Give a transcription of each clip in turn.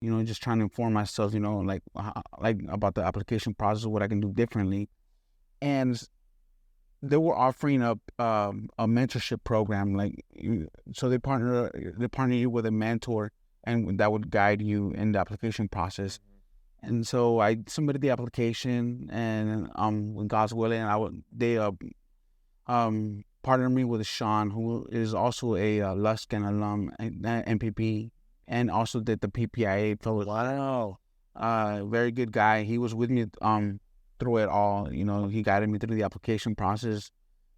just trying to inform myself, like about the application process, what I can do differently. And they were offering up a mentorship program, so they partner you with a mentor, and that would guide you in the application process. And so I submitted the application, and with God's willing, they partnered me with Sean, who is also a Luskin alum and MPP, and also did the PPIA Fellow. Wow. Very good guy. He was with me through it all. He guided me through the application process.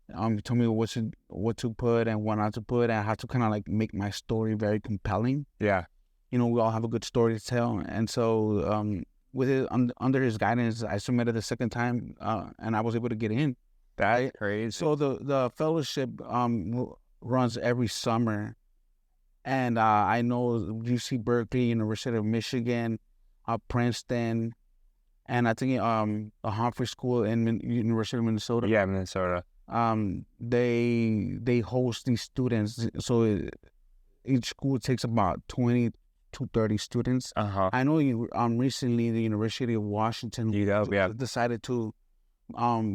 He told me what to put and what not to put, and how to kind of like make my story very compelling. Yeah. We all have a good story to tell, and so with it under his guidance, I submitted the second time, and I was able to get in. That's crazy. So the fellowship runs every summer, and I know UC Berkeley, University of Michigan, Princeton, and I think the Humphrey School in University of Minnesota. Yeah, Minnesota. They host these students. So each school takes about 20 to 30 students. I know recently the University of Washington decided to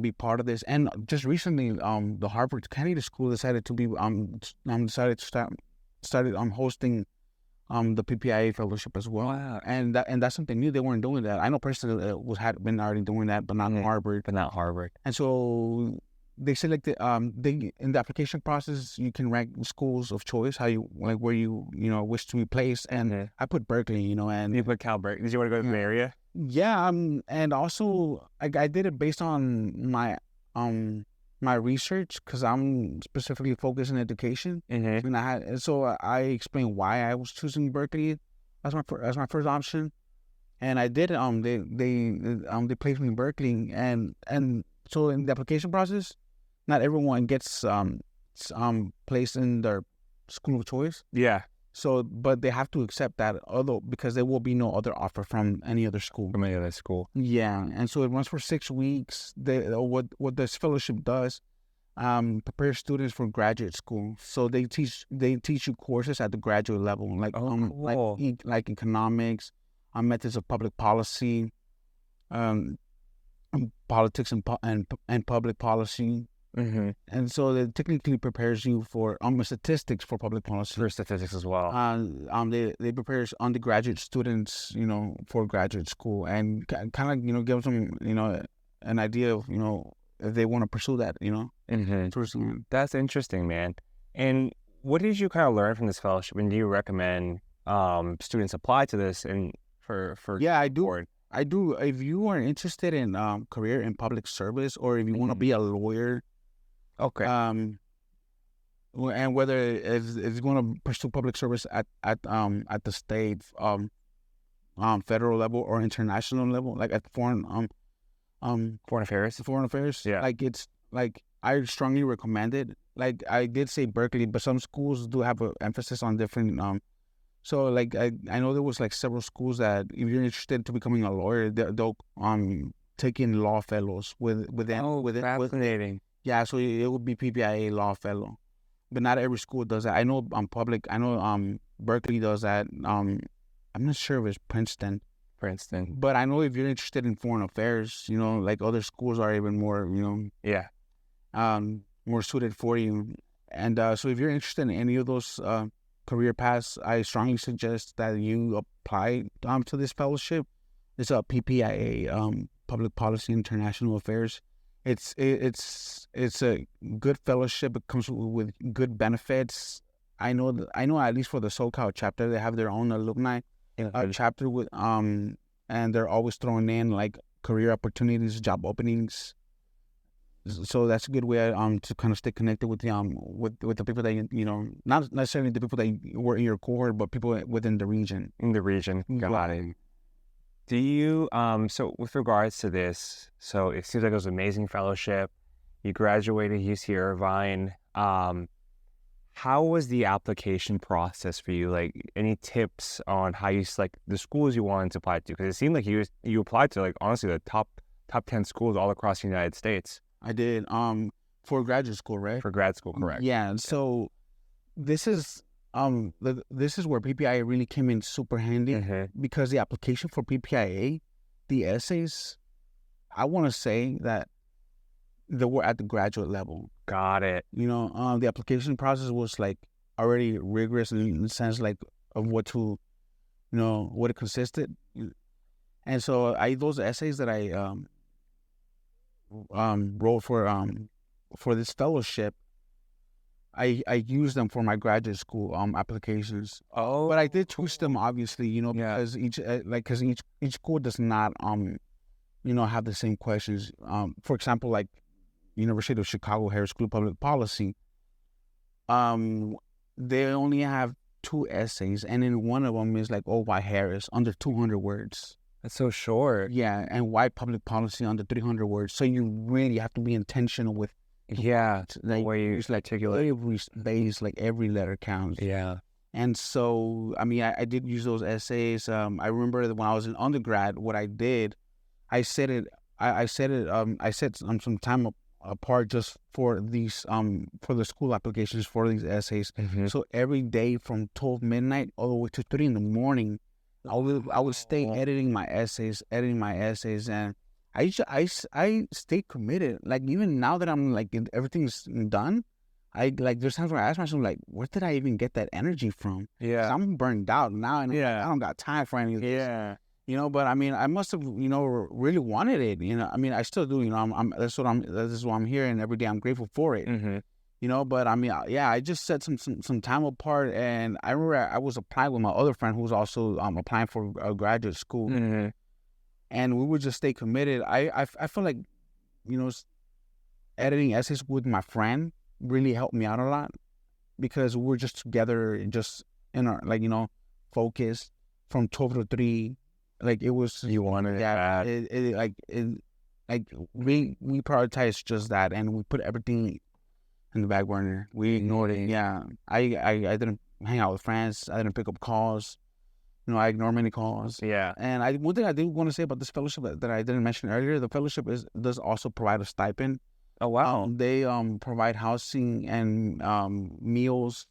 be part of this, and just recently the Harvard Kennedy School decided to be decided to started hosting the PPIA Fellowship as well. Wow. And that's something new. They weren't doing that. I know personally had been already doing that, but not Harvard. But not Harvard. And so they selected in the application process, you can rank schools of choice, how you like where you wish to be placed, and I put Berkeley, and you put Cal Berkeley. Did you want to go to the area? Yeah, and also I did it based on my research, because I'm specifically focused in education, and I explained why I was choosing Berkeley as my first option, and I did they placed me in Berkeley, and so in the application process, not everyone gets placed in their school of choice. Yeah. So, but they have to accept that, because there will be no other offer from any other school. From any other school. Yeah, and so it runs for 6 weeks. What this fellowship does, prepare students for graduate school. So they teach you courses at the graduate level, cool. like economics, methods of public policy, politics and public policy. And so it technically prepares you for statistics for public policy. For statistics as well. They prepare undergraduate students, for graduate school, and kind of gives them an idea of if they want to pursue that, That's interesting, man. And what did you kind of learn from this fellowship? And do you recommend students apply to this and for Yeah, I do. I do. If you are interested in career in public service, or if you want to be a lawyer. Okay. And whether if you want to pursue public service at the state, federal level or international level, like at foreign affairs. Yeah. Like it's like I strongly recommend it. Like I did say Berkeley, but some schools do have an emphasis on different. So like I know there was like several schools that if you're interested to becoming a lawyer, they'll take in law fellows with them. Oh, fascinating. Yeah, so it would be PPIA Law Fellow, but not every school does that. I know Berkeley does that. I'm not sure if it's Princeton, but I know if you're interested in foreign affairs, like other schools are even more, more suited for you. And so if you're interested in any of those career paths, I strongly suggest that you apply to this fellowship. It's a PPIA, Public Policy International Affairs. It's a good fellowship. It comes with good benefits. I know at least for the SoCal chapter, they have their own alumni chapter with and they're always throwing in like career opportunities, job openings. So that's a good way to kind of stay connected with the with the people that not necessarily the people that were in your cohort, but people within the region. Got it. Do you, so with regards to this, so it seems like it was an amazing fellowship. You graduated UC Irvine. How was the application process for you? Like, any tips on how you select the schools you wanted to apply to? Because it seemed like you applied to, like, honestly, the top 10 schools all across the United States. I did, for graduate school, right? For grad school, correct. Yeah, so this is this is where PPIA really came in super handy Mm-hmm. because the application for PPIA, the essays, I want to say that they were at the graduate level. Got it. The application process was like already rigorous in the sense like of what it consisted. And so those essays that I wrote for this fellowship, I used them for my graduate school applications. Oh, But I did twist them obviously, Yeah. because each school does not have the same questions. For example, like University of Chicago Harris School of Public Policy, they only have 2 essays, and in one of them is like, oh, why Harris under 200 words. That's so short. Yeah, and why public policy under 300 words. So you really have to be intentional with Yeah. like Where you use like articulate. every space, like every letter counts. Yeah. And so, I mean, I did use those essays. I remember that when I was in undergrad, what I did, I set it, I set it, I set some time apart just for these, for the school applications for these essays. Mm-hmm. So every day from 12 midnight all the way to 3 in the morning, I would stay editing my essays, and I stay committed. Like even now that I'm like everything's done, there's times where I ask myself like, where did I even get that energy from? 'Cause Yeah. I'm burned out now, and Yeah. I don't got time for any of this. Yeah. But I mean, I must have really wanted it. I mean, I still do. This is why I'm here, and every day I'm grateful for it. Mm-hmm. But I mean, yeah, I just set some time apart, and I remember I was applying with my other friend who was also applying for a graduate school, Mm-hmm. and we would just stay committed. I feel like, editing essays with my friend really helped me out a lot because we were just together, just in our focused from 12 to 3. Like it was, You wanted it yeah, bad. we prioritized just that, and we put everything in the back burner. We ignored it. Yeah, I didn't hang out with friends. I didn't pick up calls. I ignored many calls. Yeah. And one thing I do want to say about this fellowship that I didn't mention earlier, the fellowship does also provide a stipend. Oh wow. They provide housing and meals